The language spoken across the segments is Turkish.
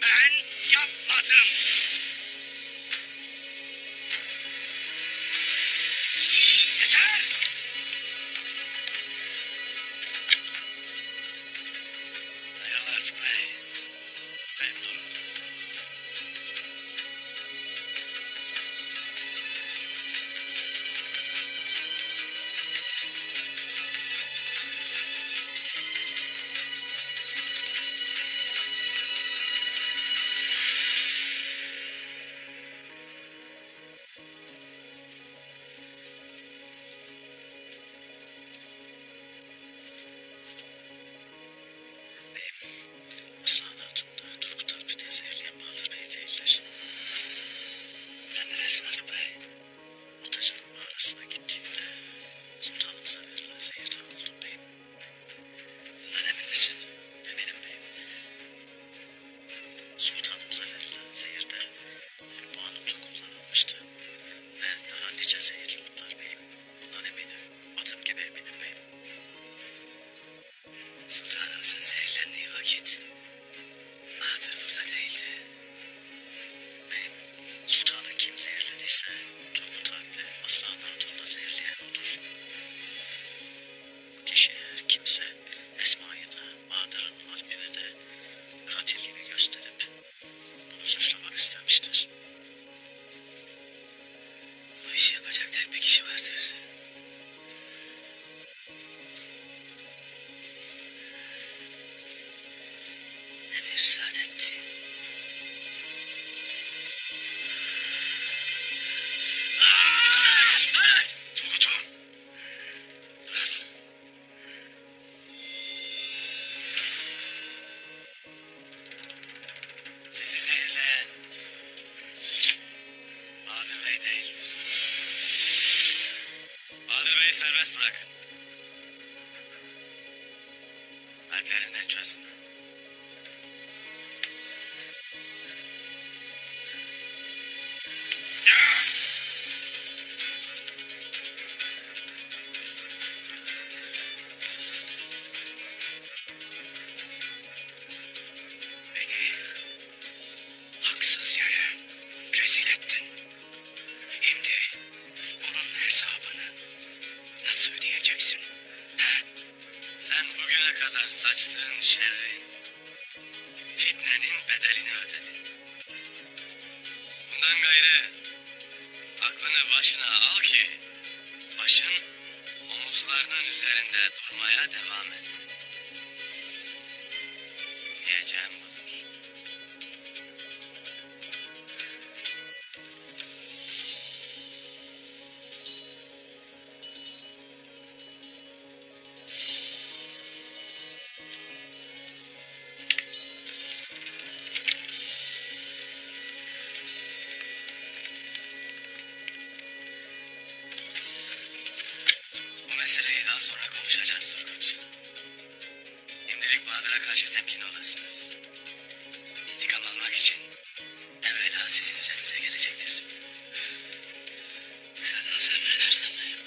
Ben yapmadım. Yeter! Ayrıl artık bey. Beyim durun. Aslan Hatun'da Turgut Alp'i zehirleyen Bahadır Bey değildir. Sen ne dersin artık bey? Mutacının mağarasına gittiğimde sultanımıza verilen zehirden buldum beyim. Bundan emin misin? Eminim beyim. Sultanımıza verilen zehirde kurban otu kullanılmıştı. Ve daha nice zehirli otlar beyim. Bundan eminim. Adım gibi eminim beyim. Sultanımızın zehirlendiği vakit Bahadır burada değildi. Beyim, sultanı kim zehirlediyse Turgut Alp'le Aslan Hatun'la zehirleyen odur. Bu kişi her kimse Esma'yı da Bahadır'ın Alp'ini de katil gibi gösterip bunu suçlamak istemiştir. Bu işi yapacak tek bir kişi vardır. Emir Saadettin. Evet! Turgut'um! Durasın. Sizi zehirleyen Bahadır Bey değildir. Bahadır Bey'i serbest bırakın. Alplerinden çözün. Beni haksız yere rezil ettin. Şimdi bunun hesabını nasıl ödeyeceksin? He? Sen bugüne kadar saçtığın şerrin, fitnenin bedelini ödedin. Bundan gayrı aklını başına al ki başın omuzlarının üzerinde durmaya devam etsin. Diyeceğim budur. Bu meseleyi daha sonra konuşacağız Turgut. Şimdilik Bahadır'a karşı temkin olasınız. İntikam almak için evvela sizin üzerinize gelecektir. Sen nasıl emredersen beyim.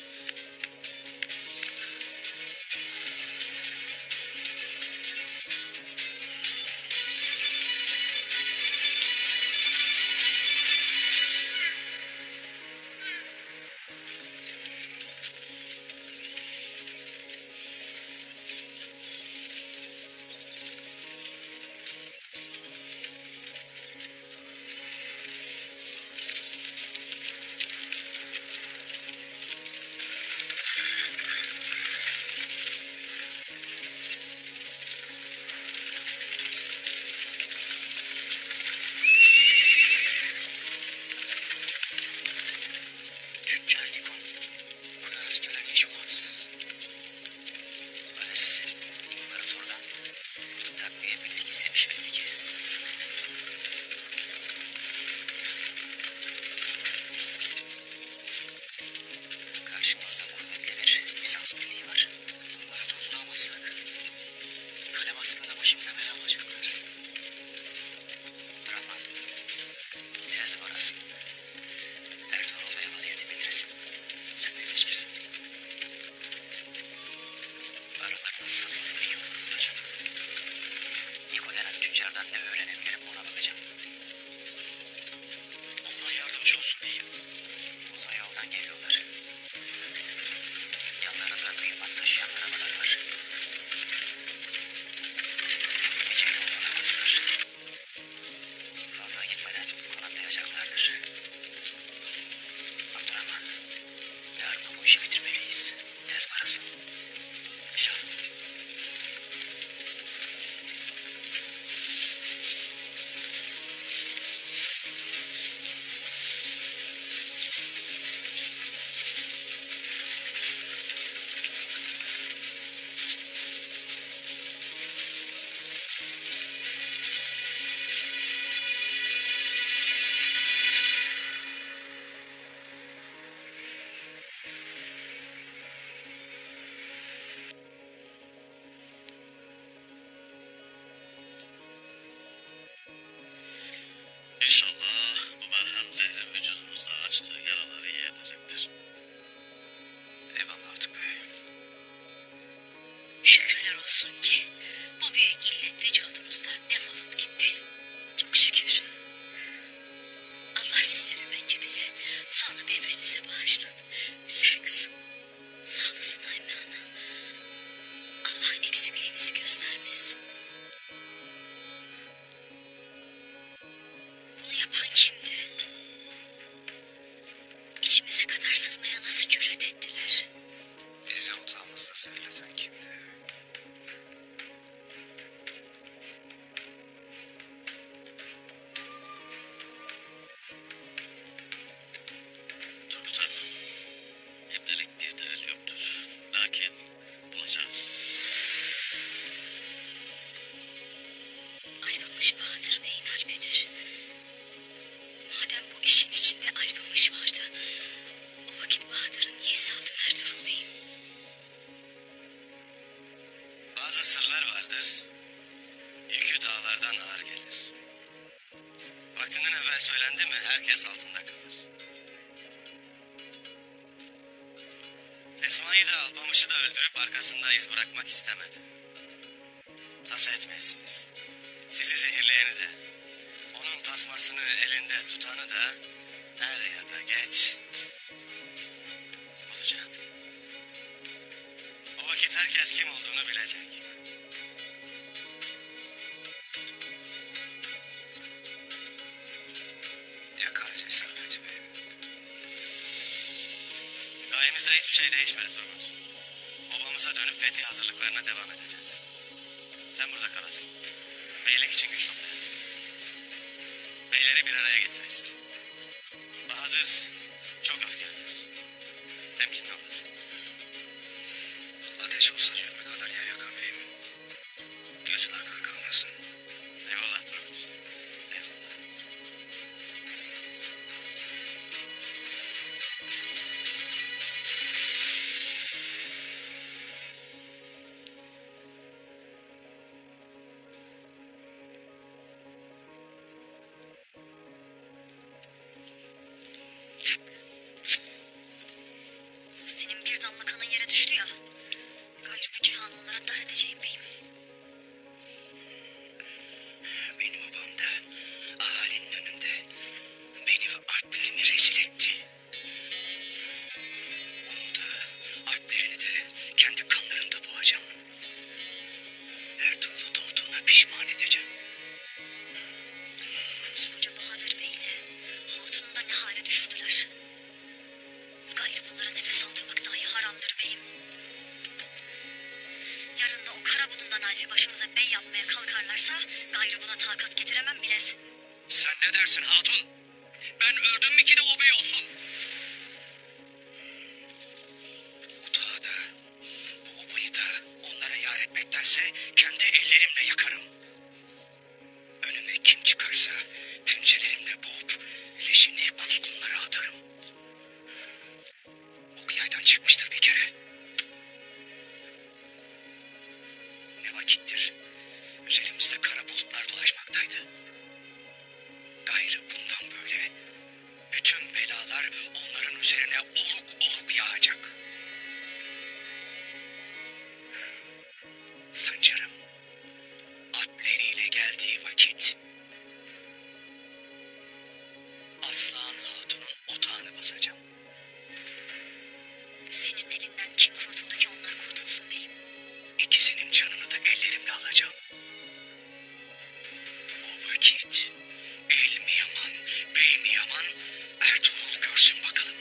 Tüccar Nikon, Kıbrıs gelen işuvatsız. Barış, imparatordan takviye birlik istemiş belli ki. Karşımızda kuvvetli bir Bizans birliği var. Bunları durduramazsak kale baskınına başımıza bela olacaklar. Duramam. Tez var aslında. Ertuğrul Bey vaziyeti bilirsin. Sen ne diyeceksin? Aralarına sızmanın iyi olur. Niko denen tüccardan ne öğrenebilirim ona bakacağım. söylendi mi herkes altında kalır. Esma'yı da Alpamış'ı da öldürüp arkasında iz bırakmak istemedi. Tasa etmeyesiniz. Sizi zehirleyeni de, onun tasmasını elinde tutanı da er ya da geç bulacağım. O vakit herkes kim olduğunu bilecek. Yakarız Esafet Bey. Gayemizde hiçbir şey değişmedi Turgut. Obamıza dönüp fethi hazırlıklarına devam edeceğiz. Sen burada kalasın. Beylik için güç toplayasın. Beyleri bir araya getiresin. Bahadır çok öfkelidir. Temkinli olasın. Ateş olsa cürme kadar yer yakar beyim. Gözün arkada kalmasın. Eyvallah Turgut. Eyvallah. Senin bir damla kanın yere düştü ya. Gayrı bu cihanı onlara dar edeceğim beyim. Benim babam da ahalinin önünde beni ve alplerimi rezil etti. Onu da alplerini de kendi kanlarımda boğacağım. Ertuğrul'u doğduğuna pişman edeceğim. Koskoca Bahadır Bey'i de hatununu da ne hale düşürdüler. Gayrı bunlara nefes aldırmak dahi haramdır beyim. Yarın da o kara budundan alfi başımıza bey yapmaya kalkarlarsa gayrı buna takat getiremem bilesin. Sen ne dersin hatun? Ben öldüm mü ki de o bey olsun? O dağı da, bu obayı da onlara yar etmektense kendi ellerimle yakarım. Önüme kim çıkarsa pençelerimle boğup leşini kuzgunlara atarım. Ok yaydan çıkmıştır bir kere. Ne vakittir üzerimizde kara bulutlar dolaşmaktaydı. Gayrı bundan böyle bütün belalar onların üzerine oluk oluk yağacak. Sancarım alpleriyle geldiği vakit Aslan Hatun'un otağını basacağım. Senin elinden kim kurtuldu ki onlar kurtulsun beyim. İkisinin canını da ellerimle alacağım. O vakit el mi yaman, bey mi yaman Ertuğrul görsün bakalım.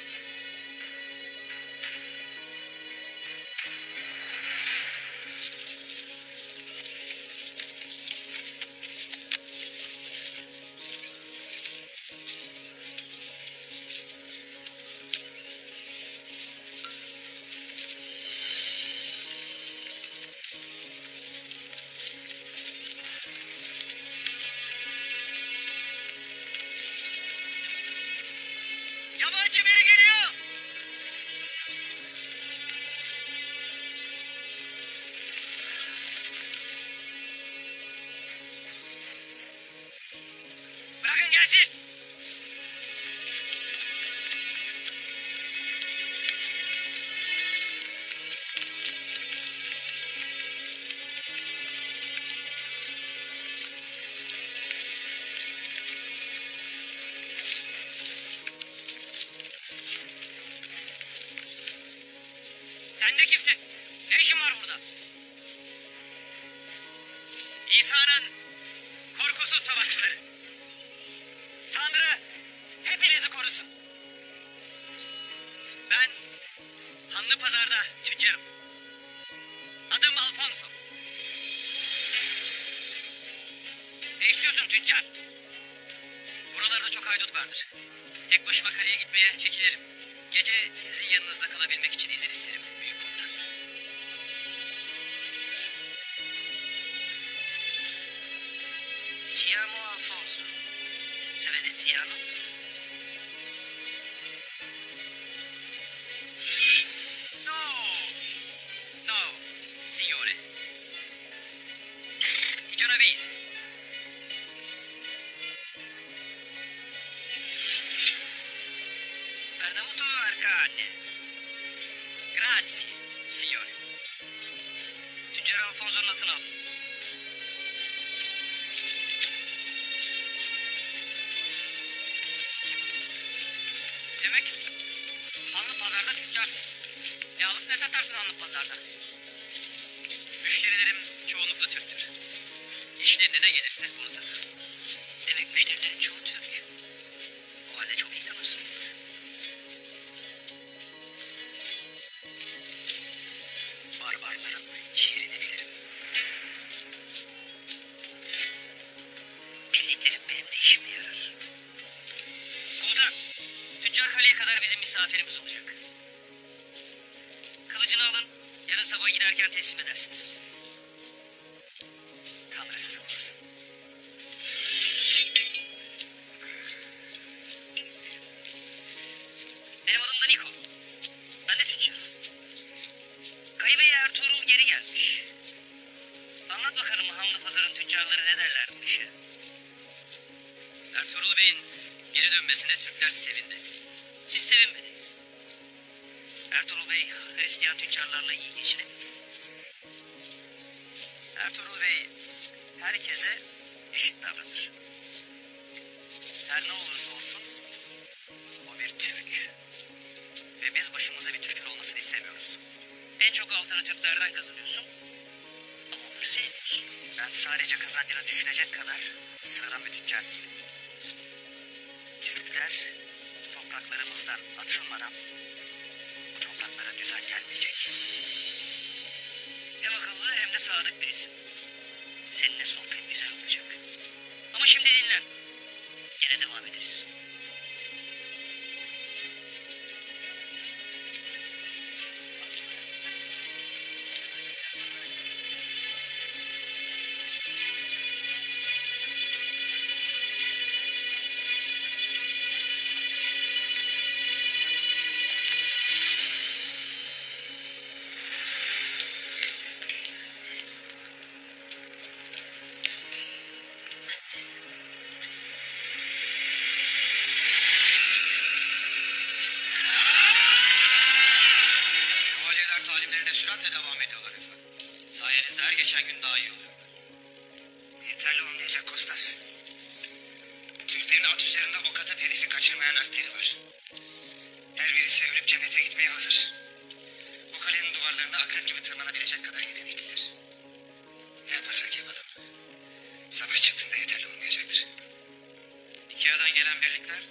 Yabancı biri geliyor. Bırakın gelsin. Sen de kimsin? Ne işin var burada? İsa'nın korkusuz savaşçıları. Tanrı hepinizi korusun. Ben Hanlı Pazar'da tüccarım. Adım Alfonso. Ne istiyorsun tüccar? Buralarda çok haydut vardır. Tek başıma kaleye gitmeye çekilirim. Gece sizin yanınızda kalabilmek için izin isterim büyük komutan. Ti chiamo Alfonso. Sei veneziano? No! No, signore. I Genovese. Giovanni. Grazie, signore. Tüccar Alfonso'nun atını al. Demek Hanlı Pazar'da tüccarsın. Ne alıp ne satarsın Hanlı Pazar'da? Müşterilerim çoğunlukla Türktür. İşlerine ne gelirse onu satarım. Demek müşterilerin çoğu Türk. O halde çok iyi tanırsın bunları. Barbarların ciğerini bilirim. Bildiklerim benim de işime yarar. Komutanım, Tüccar Kale'ye kadar bizim misafirimiz olacak. Kılıcını alın, yarın sabah giderken teslim edersiniz. Tanrı sizi korusun. Benim adım da Niko. Ben de tüccarım. Kayı Bey Ertuğrul geri gelmiş. Anlat bakalım Hanlı Pazar'ın tüccarları ne derler bu işe? Ertuğrul Bey'in geri dönmesine Türkler sevindi. Siz sevinmediniz. Ertuğrul Bey Hristiyan tüccarlarla iyi geçinebilir. Ertuğrul Bey herkese eşit davranır. Her ne olursa olsun o bir Türk. Ve biz başımıza bir Türk'ün olmasını istemiyoruz. En çok altını Türklerden kazanıyorsun. Ama onları sevmiyorsun. Ben sadece kazancını düşünecek kadar sıradan bir tüccar değilim. Türkler topraklarımızdan atılmadan bu topraklara düzen gelmeyecek. Hem akıllı hem de sadık birisin. Seninle sohbet güzel olacak. Ama şimdi dinlen. Gene devam ederiz. Şövalyeler talimlerine süratle devam ediyorlar efendim. Sayenizde her geçen gün daha iyi oluyor. Yeterli olmayacak Kostas. Türklerin at üzerinde ok atıp herifi kaçırmayan alpleri var. Her birisi ölüp cennete gitmeye hazır. Bu kalenin duvarlarında akrep gibi tırmanabilecek kadar yetenekliler. Ne yaparsak yapalım. Savaş çıktığında yeterli olmayacaktır. Ikea'dan gelen birlikler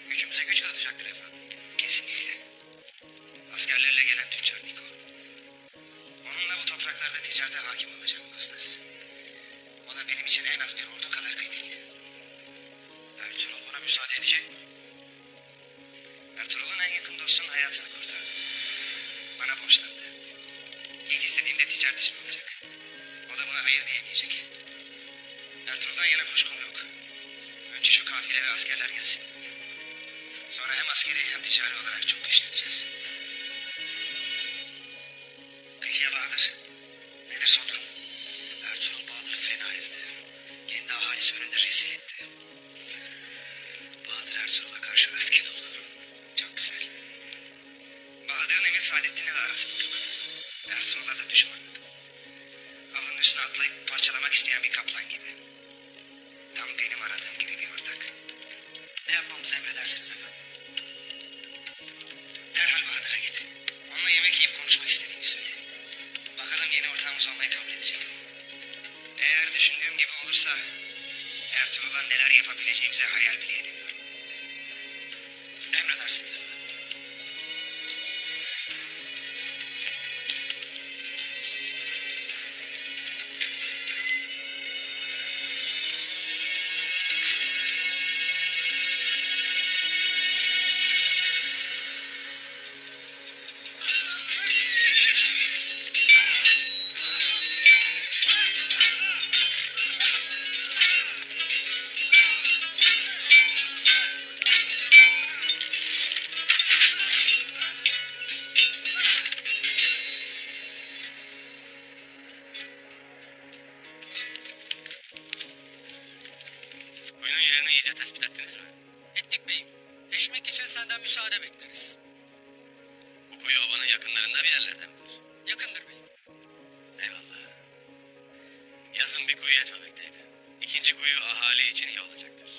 gücümüze güç katacaktır efendim. Kesinlikle. Askerlerle gelen tüccar Niko. Onunla bu topraklarda ticarete hakim olacak Kostas. O da benim için en az bir ordu kadar kıymetli. Ertuğrul buna müsaade edecek mi? Ertuğrul'un en yakın dostunun hayatını kurtardı. Bana borçlandı. İlk istediğimde ticaret işim olacak. O da buna hayır diyemeyecek. Ertuğrul'dan yana kuşkum yok. Önce şu kafile ve askerler gelsin. Sonra hem askeri hem ticari olarak çok güçleneceğiz. Peki ya Bahadır? Nedir son durum? Ertuğrul Bahadır'ı fena ezdi. Kendi ahalisi önünde rezil etti. Bahadır Ertuğrul'a karşı öfke dolu. Çok güzel. Bahadır'ın Emir Saadettin'le de arası bozuk. Ertuğrul'a da düşman. Avının üstüne atlayıp parçalamak isteyen bir kaplan gibi. Tam benim aradığım gibi bir ortak. Ne yapmamızı emredersiniz efendim? Derhal Bahadır'a git. Onunla yemek yiyip konuşmak istediğimi söyle. Bakalım yeni ortağımız olmayı kabul edecek mi? Eğer düşündüğüm gibi olursa Ertuğrul'a neler yapabileceğimizi hayal bile edemiyorum. Emredersiniz efendim. Kuyunun yerini iyice tespit ettiniz mi? Ettik beyim. Eşmek için senden müsaade bekleriz. Kuyu obanın yakınlarında bir yerlerde midir? Yakındır beyim. Eyvallah. Yazın bir kuyu yetmemekteydi. İkinci kuyu ahali için iyi olacaktır.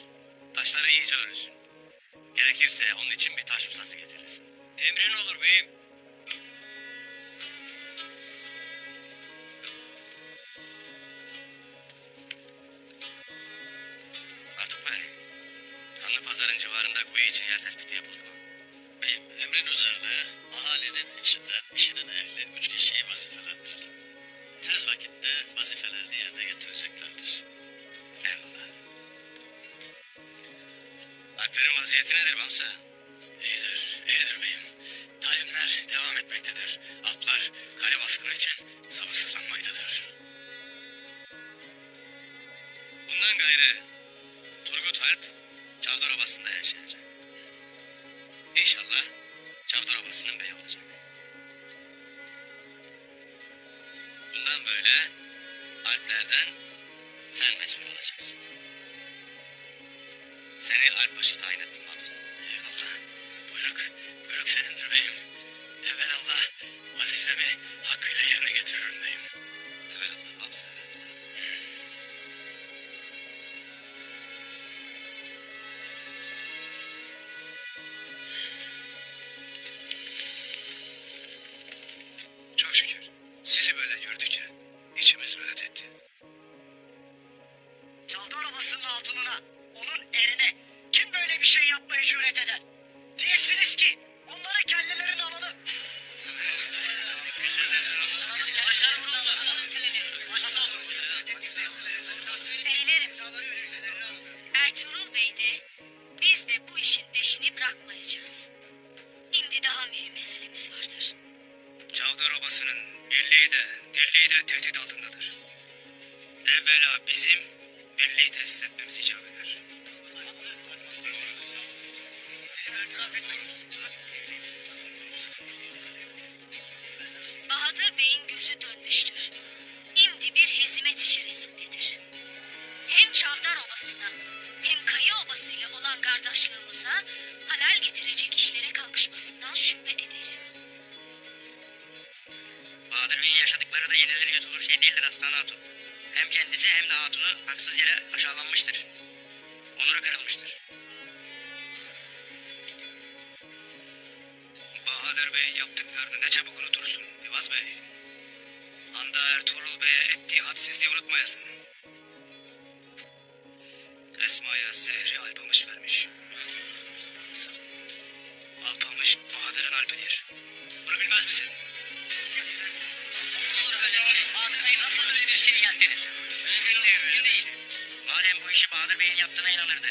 Taşları iyice örülsün. Gerekirse onun için bir taş ustası getiririz. Emrin olur beyim. Artık Bey, Tanrı Pazar'ın civarında kuyu için yer tespiti yapıldı mı? Beyim, emrin üzerine ahalinin içinden işinin ehli 3 kişiyi vazifelendirdim. Tez vakitte vazifelerini yerine getireceklerdir. Eyvallah. Alper'in vaziyeti nedir Bamsa? İyidir beyim. Talimler devam etmektedir. Atlar kale baskını için sabırsızlanmaktadır. Bundan gayrı Turgut Alp Çavdar Obası'nda yaşayacak. İnşallah Çavdar Obası'nın beyi olacak. Bundan böyle Alplerden sen mesul olacaksın. Seni Alpbaşı tayin ettim Hamza. Eyvallah. Buyruk senindir beyim. Evvelallah vazifemi hakkıyla yerine getiririm beyim. Evvelallah Hamza. Çok şükür. Sizi böyle gördükçe içimiz rahat etti. Çavdar Obası'nın hatununa, onun erine kim böyle bir şey yapmaya cüret eder? Diyesiniz ki onları kellelerini alalım. Beylerim, Ertuğrul Bey de biz de bu işin peşini bırakmayacağız. Şimdi daha mühim meselemiz vardır. Çavdar Obası'nın birliği de dirliği de tehdit altındadır. Evvela bizim birliği tesis etmemiz icap eder. Bahadır Bey'in gözü dönmüştür. Şimdi bir hezimet içerisindedir. Hem Çavdar Obası'na hem Kayı Obası ile olan kardeşliğimize halal getirecek işlere kalkışmasından şüphe ederiz. Bahadır Bey'in yaşadıkları da yenilir yutulur şey değildir Aslan Hatun. Hem kendisi hem de hatunu haksız yere aşağılanmıştır. Onuru kırılmıştır. Bahadır Bey'in yaptıklarını ne çabuk unutursun Yılmaz Bey. Anda Ertuğrul Bey'e ettiği hadsizliği unutmayasın. Esma'ya zehri Alpamış vermiş. Alpamış Bahadır'ın Alpidir. Bunu bilmez misin? Olur böyle bir şey. Bahadır Bey nasıl öyle bir şey yeltenir? Mümkün değil. Madem bu işi Bahadır Bey'in yaptığına inanırdı.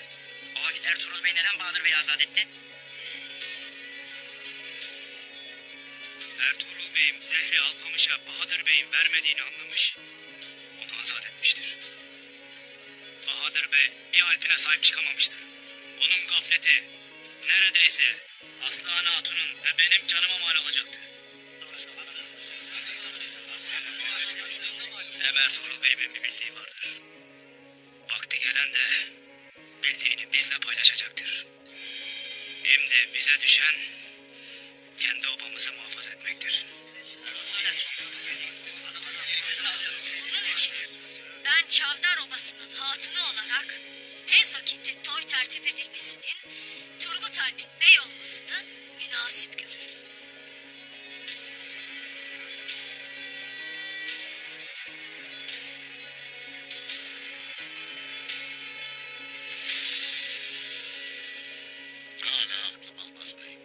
O vakit Ertuğrul Bey neden Bahadır Bey'i azat etti? Ertuğrul Bey'im zehri Alpamış'a Bahadır Bey'in vermediğini anlamış. Onu azat etmiştir. Bahadır Bey bir Alp'ine sahip çıkamamıştır. Onun gafleti neredeyse Aslan Hatun'un ve benim canıma mal olacaktı. Hem Ertuğrul Bey'in bir bildiği vardır. Vakti gelen de bildiğini bizle paylaşacaktır. Şimdi bize düşen kendi obamızı muhafaza etmektir. Bunun için ben Çavdar Obası'nın hatunu olarak tez vakitte toy tertip edilmesinin Turgut Alp'in bey olmasını münasip görürüm. Hala aklım almaz beyim.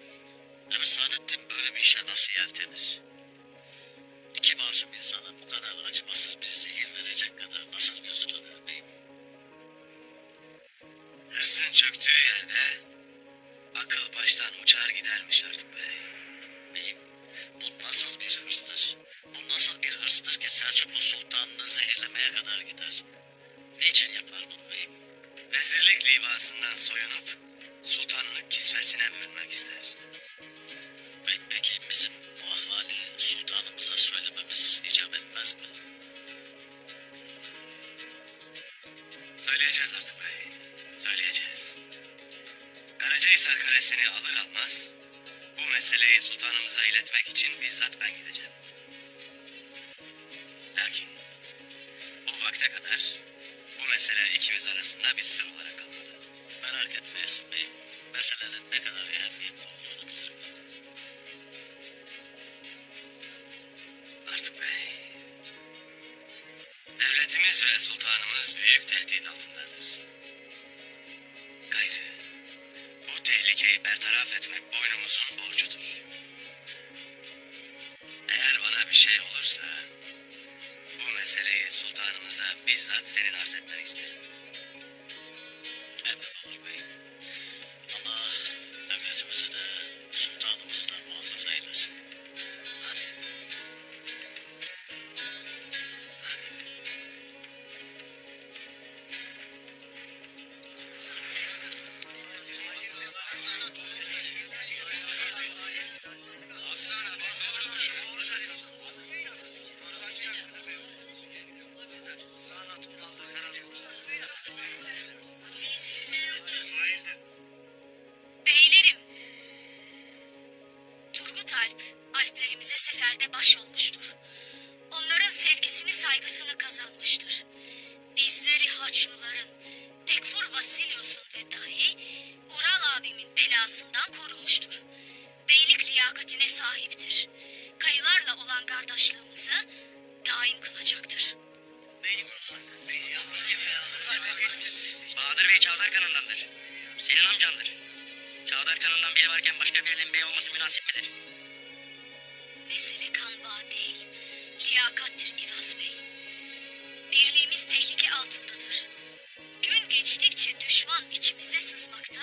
Emir Saadettin böyle bir işe nasıl yeltenir? İki masum insana bu kadar acımasız bir zehir verecek kadar nasıl gözü döner beyim? Hırsın çöktüğü yerde akıl baştan uçar gidermiş artık bey. Beyim, bu nasıl bir hırstır? Bu nasıl bir hırstır ki Selçuklu Sultanı'nı zehirlemeye kadar gider? Niçin yapar bunu beyim? Vezirlik libasından soyunup sultanlık kisvesine bürünmek ister. Beyim peki bizim bu ahvali sultanımıza söylememiz icap etmez mi? Söyleyeceğiz artık bey. Söyleyeceğiz. Karacahisar Kalesi'ni alır almaz bu meseleyi sultanımıza iletmek için bizzat ben gideceğim. Lakin o vakte kadar bu mesele ikimiz arasında bir sır olarak kalmalı. Merak etme Esin Bey'im. Meselenin ne kadar ehemmiyetli olduğunu bilirim. Artık Bey, devletimiz ve sultanımız büyük tehdit altındadır. Gayrı bu tehlikeyi bertaraf etmek boynumuzun borcudur. Eğer bana bir şey olursa bu meseleyi sultanımıza bizzat senin arz etmeni isterim. Emrin olur beyim. Allah devletimizi de sultanımızı da muhafaza eylesin. Amin. Beylerim, Turgut Alp, Alplerimize seferde baş olmuştur. Onların sevgisini, saygısını kazanmıştır. Bizleri Haçlıların, Tekfur Vasilyos'un ve dahi Ural abimin belasından korumuştur. Beylik liyakatine sahiptir. Kayılarla olan kardeşliğimizi daim kılacaktır. Bahadır Bey Çavdar kanındandır. Senin amcandır. Çavdar kanından biri varken başka birinin bey olması münasip midir? Mesele kan bağı değil, liyakattir İvaz Bey. Birliğimiz tehlike altındadır. Gün geçtikçe düşman içimize sızmakta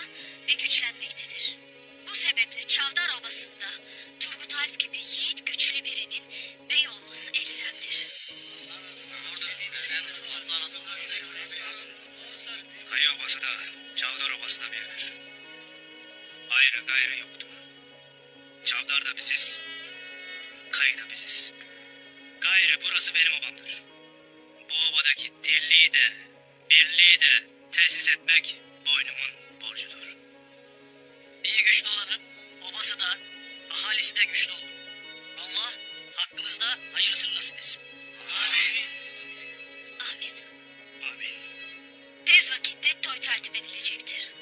ve güçlenmektedir. Bu sebeple Çavdar Obası'nda Turgut Alp gibi yiğit güçlü birinin bey olması elzemdir. Kayı obası da Çavdar obası da birdir. Ayrı gayrı yoktur. Çavdar da biziz, Kayı da biziz. Gayrı burası benim obamdır. Bu obadaki dirliği de, birliği de tesis etmek boynumun borcudur. İyi güçlü olanın obası da ahalisi de güçlü olur. Allah hakkımızda hayırlısını nasip etsin. Amin. Amin. Tez vakitte toy tertip edilecektir.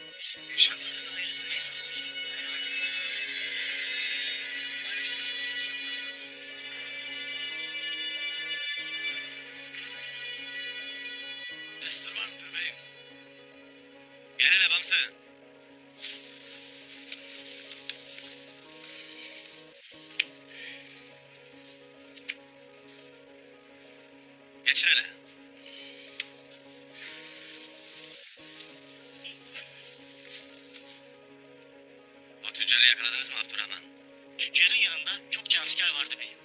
Destur var mıdır beyim? Gel hele Bamsı. Geçin hele. O tüccarı yakaladınız mı Abdurrahman? Tüccarın yanında çokça asker vardı beyim.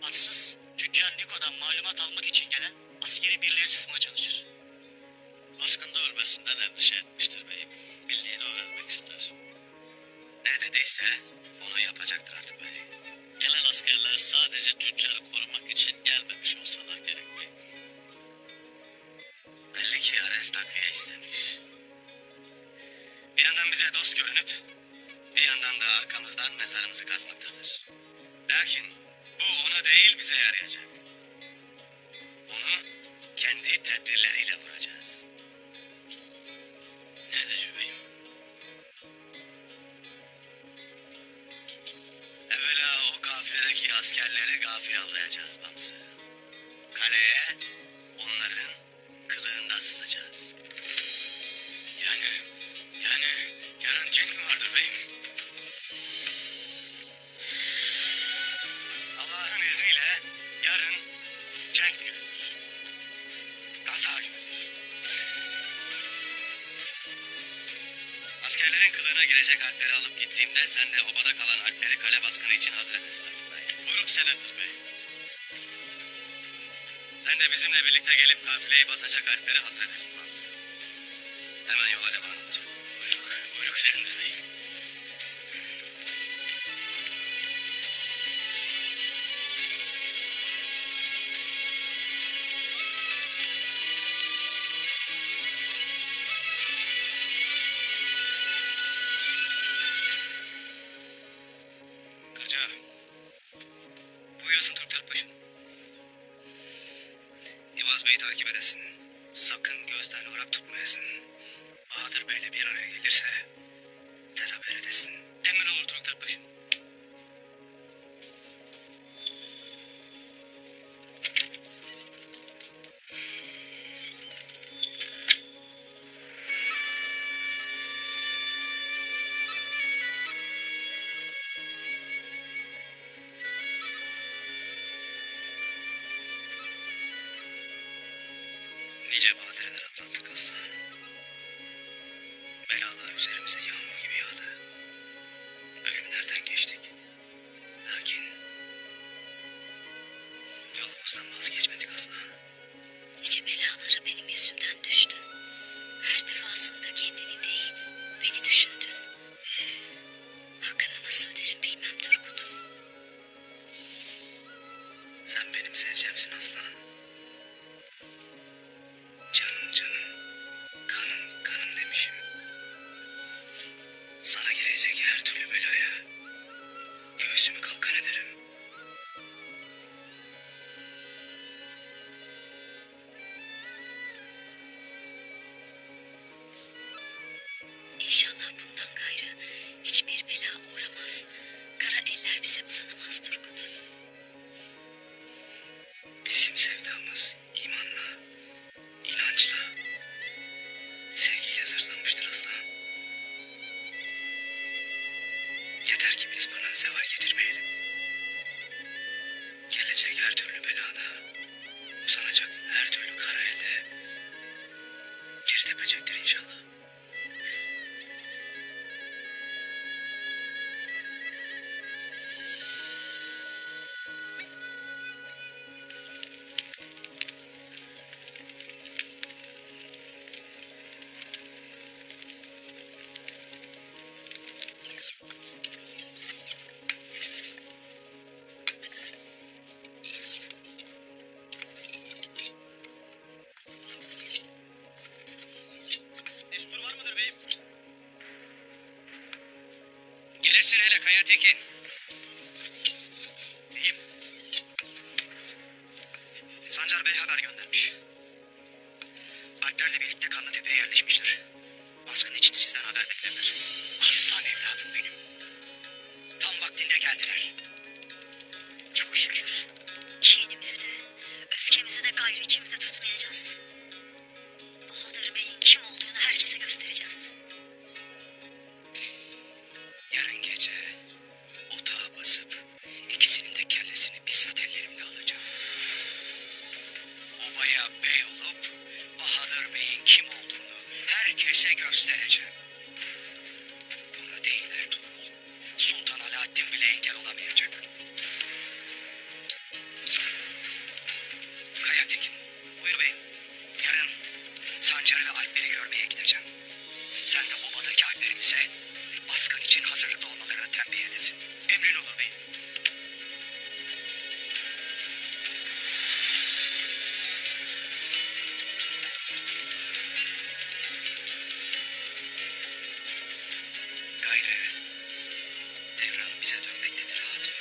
Atsız tüccar Niko'dan malumat almak için gelen askeri birliğe sızmaya çalışır. Baskında ölmesinden endişe etmiştir beyim. Bildiğini öğrenmek ister. Ne dediyse onu yapacaktır artık bey. Gelen askerler sadece tüccarı korumak için gelmemiş olsalar gerek beyim. Belli ki Ares takviye istemiş. Bir yandan bize dost görünüp bir yandan da arkamızdan mezarımızı kazmaktadır. Lakin bu ona değil bize yarayacak. Onu kendi tedbirleriyle vuracağız. Ne edeceğim beyim? Evvela o kafiledeki askerleri gafil avlayacağız Bamsı. Kaleye onların kılığında sızacağız. Yani yarın cenk mi vardır beyim? Allah'ın izniyle yarın cenk günüdür. Gaza günüdür. Askerlerin kılığına girecek Alpleri alıp gittiğimde sen de obada kalan Alpleri kale baskını için hazır edesin artık bey. Buyruk senindir bey. Sen de bizimle birlikte gelip kafileyi basacak Alpleri hazır edesin Bamsı. Hemen yola devam edeceğiz. Buyruk senindir beyim. Beyi takip edesin. Sakın gözden ırak tutmayasın. Bahadır Bey'le bir araya gelirse tez haber edesin. Emrin olur Turgut Tarpaşım. Nice badireler atlattık aslan. Belalar üzerimize yağmur gibi yağdı. Ölümlerden geçtik. Lakin yolumuzdan vazgeçmedik aslan. Nice belalara benim yüzümden düştün. Her defasında kendini değil, beni düşündün. Hakkını nasıl öderim bilmem Turgut. Sen benim sevcemsin aslan. Canım canım, kanım kanım demişim. Sana gelecek her türlü belaya göğsümü kalkan ederim. İnşallah bundan gayrı hiçbir bela uğramaz. Kara eller bize uzanamaz Turgut. Bizim sevdamız imanla, inançla, sevgiyle zırhlanmıştır aslan. Yeter ki biz buna zeval getirmeyelim. Gelecek her türlü belada, uzanacak her türlü kara elde geri tepecektir inşallah. Destur var mıdır beyim? Gelirsin hele Kaya Tekin. Beyim. Sancar Bey haber göndermiş. Alplerle birlikte Kanlıtepe'ye yerleşmişler. Baskın için sizden haber beklerler. Aslan evladım benim. Tam vaktinde geldiler. Çok şükür. Kinimizi de, öfkemizi de gayrı içimizde tutmayacağız. Bahadır Bey'in kim olduğunu herkese göstereceğiz. Yarın gece otağa basıp ikisinin de kellesini bizzat ellerimle alacağım. Obaya bey olup Bahadır Bey'in kim olduğunu herkese göstereceğim. Buna değil Ertuğrul, Sultan Alaaddin bile engel olamayacak. Kaya Tekin, Buyur beyim. yarın Sancar'ı ve Alpleri görmeye gideceğim. Sen de obadaki Alplerimize baskın için hazırlıklı olmalarını tembih edesin. Emrin olur beyim. Gayrı devran bize dönmektedir hatun.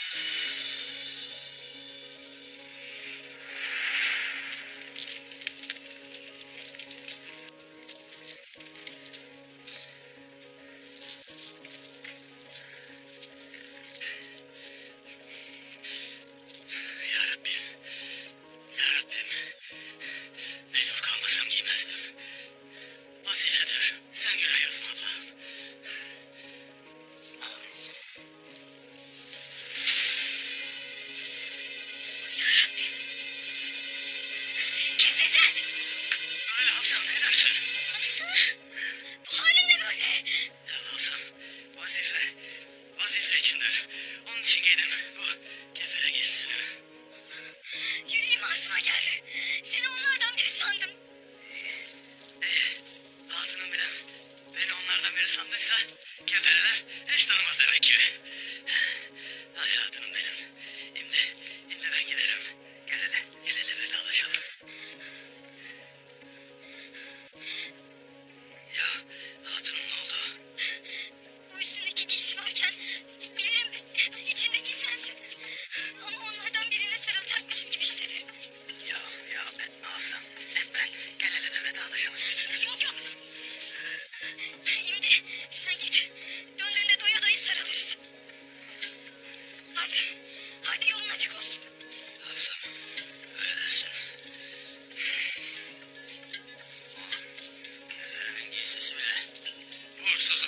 Ya Rabbim. Ya Rabbim. Mecbur kalmasam giymezdim. Vazifedir. Sen günah yazma Allah'ım. Yarabbim. Cevdet! Öyle Hafsam ne dersin? Hapsı! Bu halin ne böyle? Ya Hafsam vazife. Vazife içindir. Onun için giydim bu kefere giysisini. Yüreğim ağzıma geldi. Seni onlardan biri sandım. Hatunum bile beni onlardan biri sandıysa kefereler hiç tanımaz demek ki. Ay hatunum benim. Şimdi ben giderim. Gel hele vedalaşalım. Ya hatunum ne oldu? Bu üstündeki giysi varken bilirim içindeki sensin. Ama onlardan birine sarılacakmışım gibi hissederim. Ya ben ne yapsam?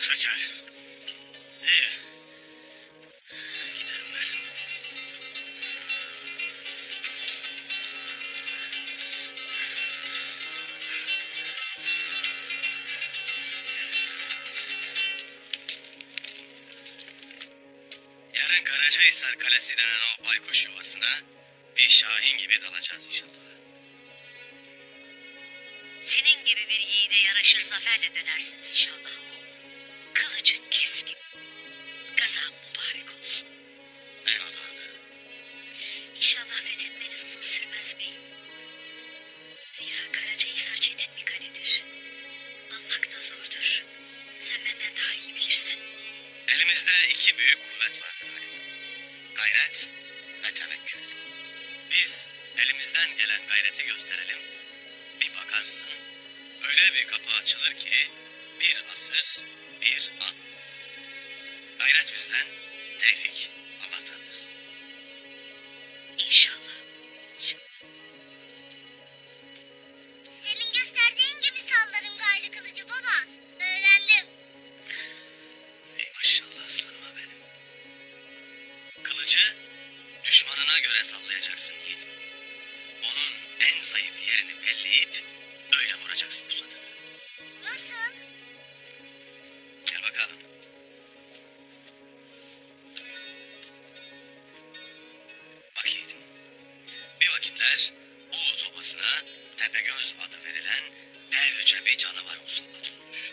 kısaca. İyi. Giderim ben. Yarın Karacahisar Kalesi denen o baykuş yuvasına bir şahin gibi dalacağız inşallah. Senin gibi bir yiğide yaraşır zaferle dönersiniz inşallah. Kılıcın keskin. Gazan mübarek olsun. Eyvallah ana. İnşallah fethetmeniz uzun sürmez beyim. Zira Karacahisar çetin bir kaledir. Almak da zordur. Sen benden daha iyi bilirsin. Elimizde iki büyük kuvvet vardır. Gayret ve tevekkül. Biz elimizden gelen gayreti gösterelim. Bir bakarsın öyle bir kapı açılır ki bir asır bir an. Gayret bizden, tevfik Allah'tandır. İnşallah. Senin gösterdiğin gibi sallarım gayrı kılıcı baba. Öğrendim. Ey maşallah aslanıma benim. Kılıcı düşmanına göre sallayacaksın yiğidim. Onun en zayıf yerini belleyip öyle vuracaksın pusatını. Nasıl? Gel bakalım. Bak yiğidim. Bir vakitler Oğuz Obası'na Tepegöz adı verilen devce bir canavar musallat olmuş.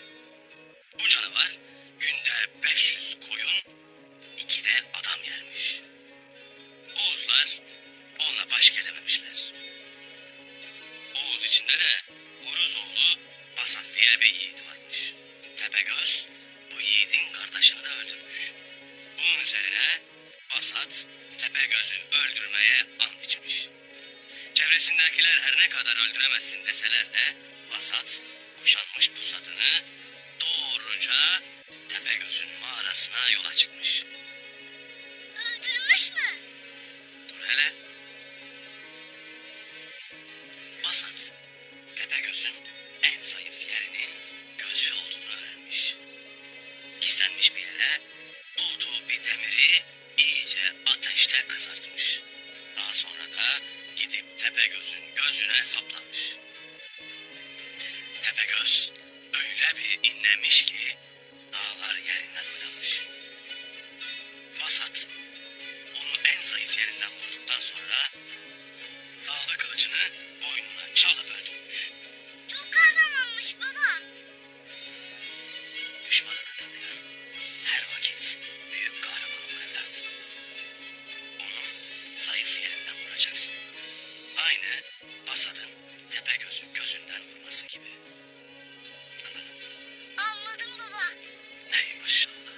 Bu canavar günde 500 koyun, 2 de adam yermiş. Oğuzlar onunla baş gelememişler. Oğuz içinde de Uruzoğlu Basat diye bir yiğit varmış. Tepegöz bu yiğidin kardeşini de öldürmüş. Bunun üzerine Basat Tepegöz'ü öldürmeye ant içmiş. Çevresindekiler her ne kadar öldüremezsin deseler de Basat kuşanmış pusatını doğruca Tepegöz'ün mağarasına yola çıkmış. Öldürmüş mü? Dur hele. Basat Tepegöz'ün en zayıf yerinin gözü olduğunu öğrenmiş. Gizlenmiş bir yere bulduğu bir demiri iyice ateşte kızartmış. Daha sonra da gidip Tepegöz'ün gözüne saplamış. Tepegöz öyle bir inlemiş ki dağlar yerinden oynamış. Basat onu en zayıf yerinden vurduktan sonra sağlı kılıcını boynuna çalıp öldürmüş. Çok kahramanmış baba. Düşmanını tanıyan her vakit büyük kahraman olur evlat. Onun zayıf yerinden vuracaksın. Aynı Basat'ın Tepegöz'ün gözünden vurması gibi. Anladın mı? Anladım baba. Ey maşallah.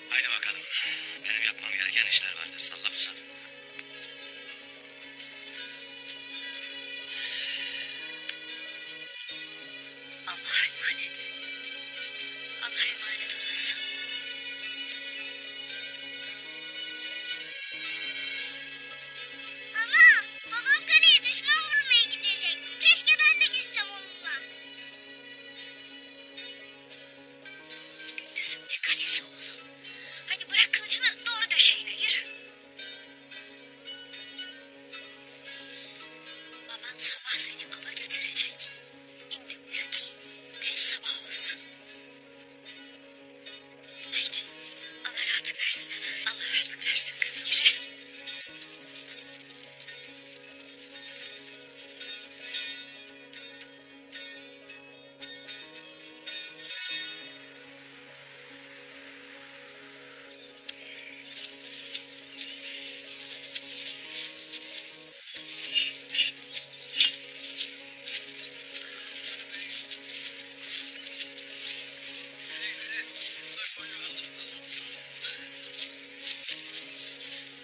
Haydi bakalım. Benim yapmam gereken işler vardır. Salla pusatını. Allah'a emanet. Allah'a emanet olasın. Ama babam kaleye düşman vurmaya gidecek. Keşke ben de gitsem onunla. Gündüzün ne kalesi oğlum. Hadi bırak kılıcını doğru döşeğine yürü. Baban sabah seni ava götürecek. İndi uyu ki tez sabah olsun. Haydi Allah rahatlık versin. Allah rahatlık versin kızım. Yürü.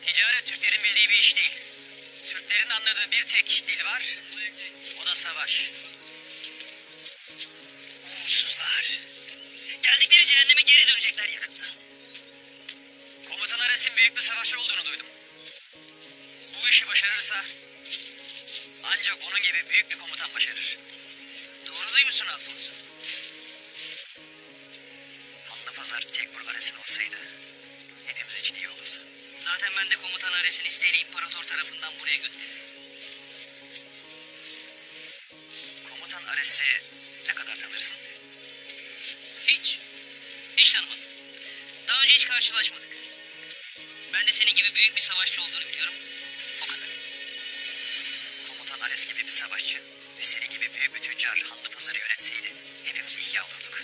Ticaret Türklerin bildiği bir iş değil. Türklerin anladığı bir tek dil var. O da savaş. Uğursuzlar. Geldikleri cehenneme geri dönecekler yakında. Komutan Ares'in büyük bir savaşçı olduğunu duydum. Bu işi başarırsa ancak onun gibi büyük bir komutan başarır. Doğru duymuşsun Alfonso. Adapazarı tek Ares'in olsaydı hepimiz için iyi olurdu. Zaten ben de komutan Ares'in isteğiyle imparator tarafından buraya gönderildim. Komutan Ares'i ne kadar tanırsın? Hiç. Hiç tanımadım. Daha önce hiç karşılaşmadık. Ben de senin gibi büyük bir savaşçı olduğunu biliyorum. O kadar. Komutan Ares gibi bir savaşçı ve seni gibi büyük bir tüccar Hanlı Pazarı yönetseydi hepimiz ihya olurduk.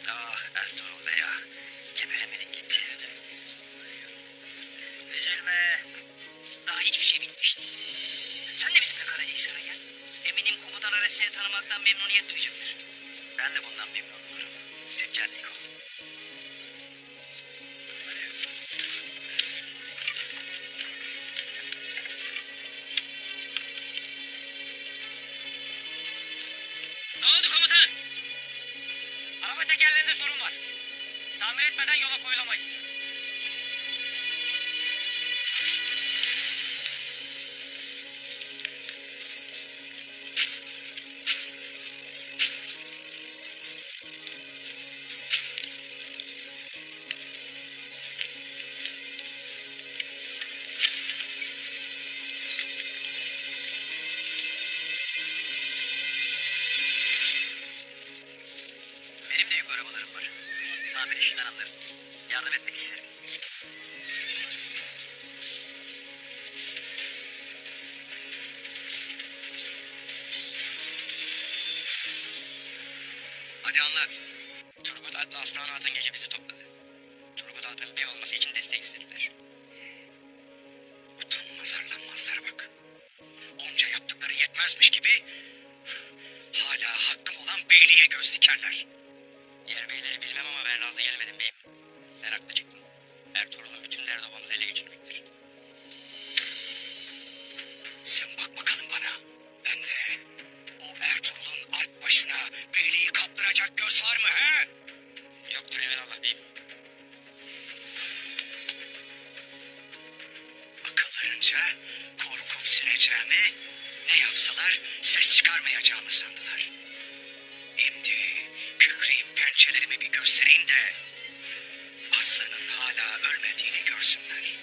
Ah Ertuğrul Bey ya, geberemedin gitti. Üzülme. Daha hiçbir şey bitmişti. Sen de bizimle Karacahisar'a gel. Eminim komutan Ares seni tanımaktan memnuniyet duyacaktır. Ben de bundan memnun olurum. Tüccar Niko. Ne oldu komutan? Araba tekerlerinde sorun var. Tamir etmeden yola koyulamayız. Benim de yük arabalarım var. Tamir işinden anlarım. Yardım etmek isterim. Hadi anlat. Turgut adlı aslan atın gece bizi topladı. Turgut Alp'in bey olması için destek istediler. Utanmaz arlanmazlar bak. Onca yaptıkları yetmezmiş gibi hala hakkım olan beyliğe göz dikerler. Diğer beyleri bilmem ama ben razı gelmedim beyim. Sen haklı çıktın. Ertuğrul'un bütün derdi obamızı ele geçirmektir. Sen bak bakalım bana. Bende o Ertuğrul'un alp başına beyliği kaptıracak göz var mı he? Yoktur evelallah beyim. Akıllarınca korkup sineceğimi, ne yapsalar ses çıkarmayacağımı sandılar. Şimdi kükreyip pençelerimi bir göstereyim de aslanın hala ölmediğini görsünler.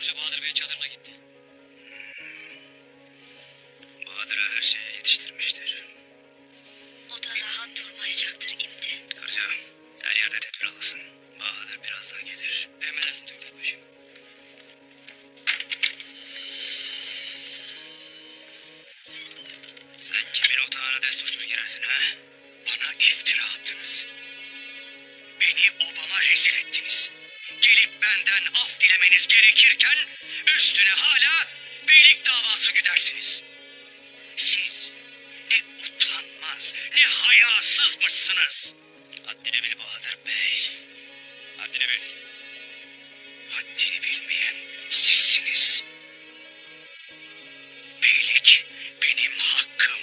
Paşa Bahadır Bey'in çadırına gitti. Bahadır'a her şeyi yetiştirmiştir. O da rahat durmayacaktır imdi. Kırca, her yerde tedbir alasın. Bahadır birazdan gelir. Emredersin Türk Paşa. Sen kimin otağına destursuz girersin ha? Bana iftira attınız. Beni obama rezil ettiniz. Gelip benden af dilemeniz gerekirken üstüne hala beylik davası güdersiniz. Siz ne utanmaz ne hayasızmışsınız. Haddini bil Bahadır Bey. Haddini bil. Haddini bilmeyen sizsiniz. Beylik benim hakkım.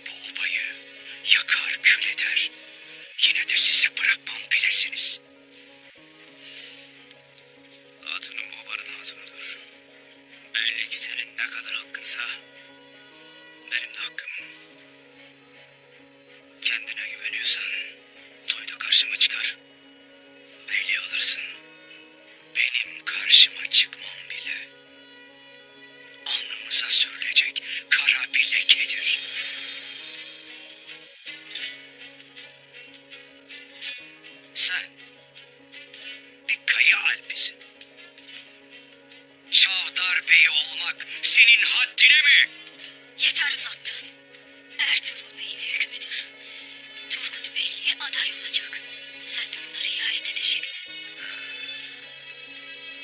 Bu obayı yakar kül eder. Yine de size bırakmam bilesiniz. Hatunum obanın hatunudur. Beylik senin ne kadar hakkınsa benim de hakkım. Kendine güveniyorsan toyda karşıma çıkar. Beyliği alırsın. Benim karşıma çıkmam bile alnımıza sürülecek kara bir lekedir. Sen bir kayı alpisin. Çavdar Bey olmak senin haddine mi? Yeter uzattın. Ertuğrul Bey'in hükmüdür. Turgut Beyliğe aday olacak. Sen de buna riayet edeceksin.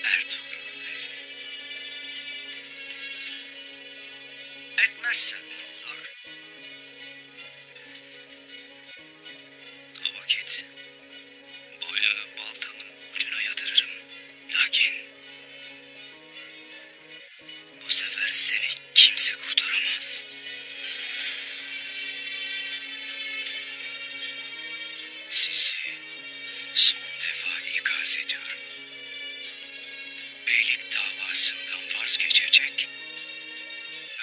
Ertuğrul Bey. Etmezsen ne olur? O vakit boynunu baltamın ucuna yatırırım. Lakin bu sefer seni kimse kurtaramaz. Sizi son defa ikaz ediyorum. Beylik davasından vazgeçecek,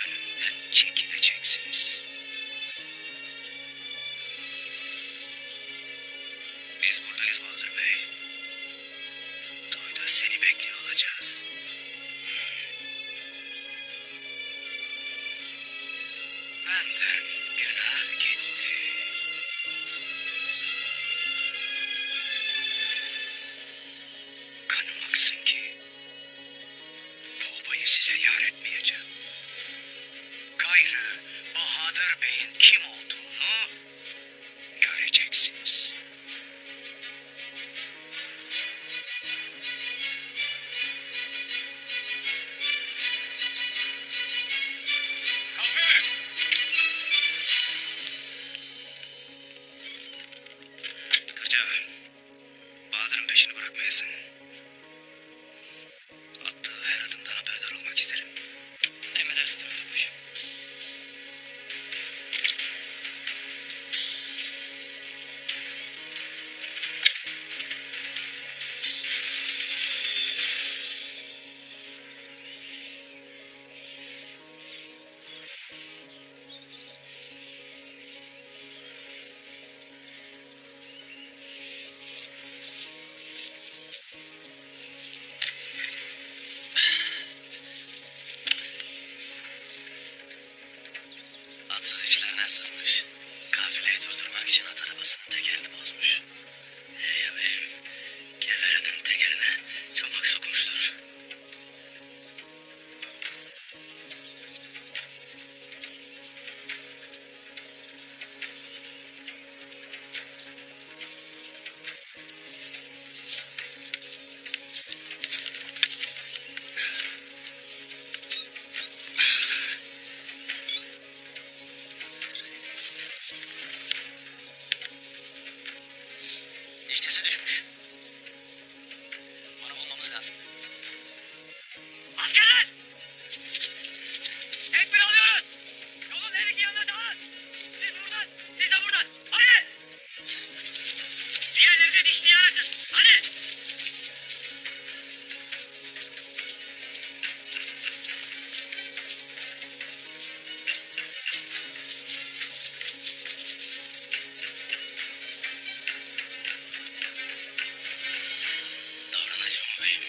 önümden çekileceksiniz. Biz buradayız Bahadır Bey. Toyda seni bekliyor olacağız. Benden günah gitti. Kanım aksın ki bu obayı size yar etmeyeceğim. Gayrı Bahadır Bey'in kim olduğunu göreceksiniz. Kahve! Kırca, Bahadır'ın peşini bırakmayasın. Attığı her adımdan haberdar olmak isterim. Emredersin Türk Paşa. Atsız içlerine sızmış. Kafileyi durdurmak için at arabasının tekerini bozmuş. Ya beyim, keferenin tekerine çomak sokmuştur. İştesi düşmüş. Onu bulmamız lazım. Askerler! Tedbir alıyoruz! Yolun her iki yanına dağılın! Siz buradan, siz de buradan! Hadi! Diğerleri de dişliği arasın! Hadi! Davranacağım beyim.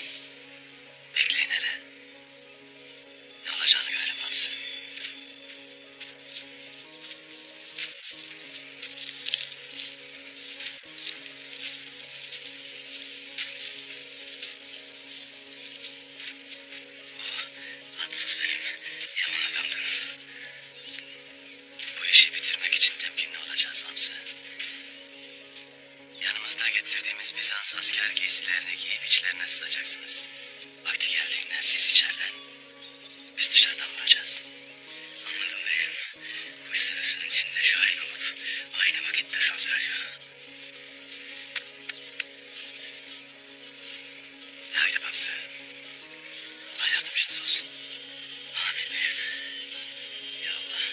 Allah yardımcınız olsun. Amin beyim. Ya Allah.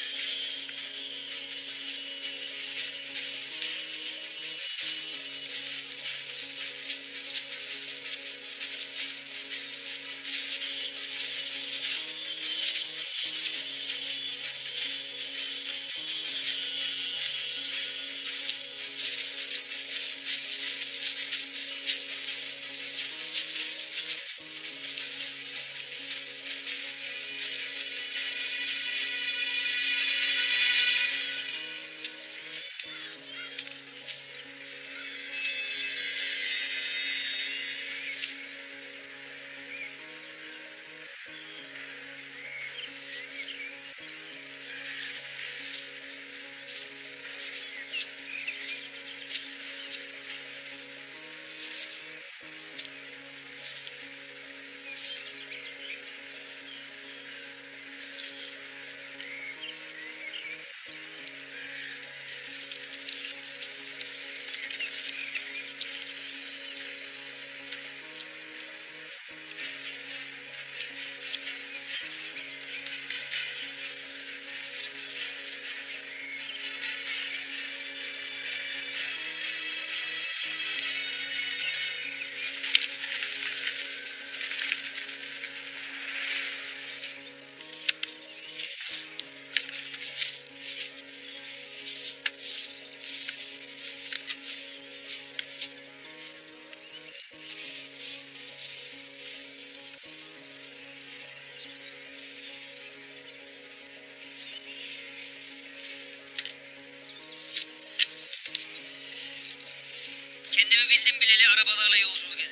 Kendimi bildim bileli arabalarla yolculuk ederim.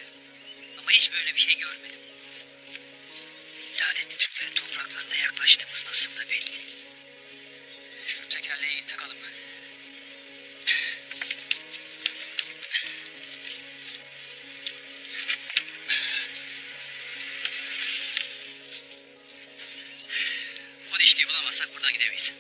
Ama hiç böyle bir şey görmedim. Lanetli Türklerin topraklarına yaklaştığımız nasıl da belli. Şu tekerleği takalım. O dişliği bulamazsak buradan gidemeyiz.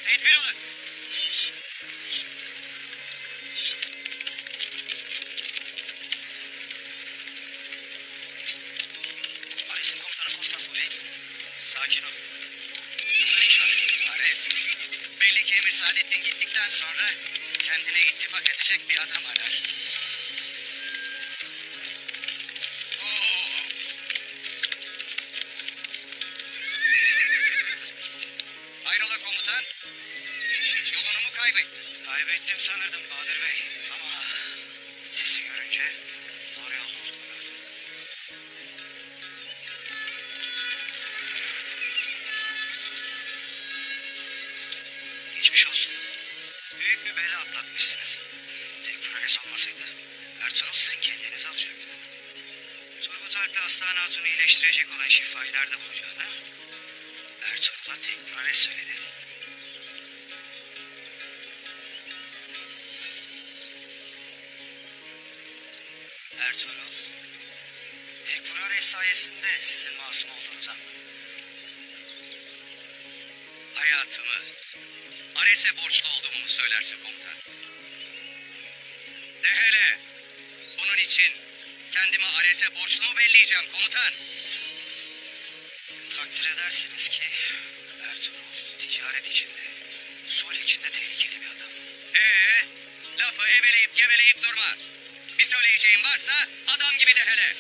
Tedbir alın. Ares'in komutanı Kostas bu bey. Sakin ol. Burada ne iş var? Ares. Belli ki Emir Saadettin gittikten sonra kendine ittifak edecek bir adam arar. Oo. Hayrola komutan? Yolunu mu kaybettin? Kaybettim sanırdım Bahadır Bey. Ama sizi görünce doğru yolda olduğumu gördüm. Geçmiş olsun. Büyük bir bela atlatmışsınız. Tekfurales olmasaydı Ertuğrul sizin kendinizi alacaktı. Turgut Alp'le Aslan Hatun'u iyileştirecek olan şifayı nerede bulacağını Ertuğrul'a Tekfurales söyledi. Ertuğrul, Tekfurales sayesinde sizin masum olduğunuzu anladı. Hayatımı Ares'e borçlu olduğumu mu söylersin komutan? De hele. Bunun için kendimi Ares'e borçlu mu belleyeceğim komutan? Takdir edersiniz ki Ertuğrul ticaret içinde, sulh içinde tehlikeli bir adam. Lafı eveleyip geveleyip durma. Bir söyleyeceğin varsa adam gibi de hele.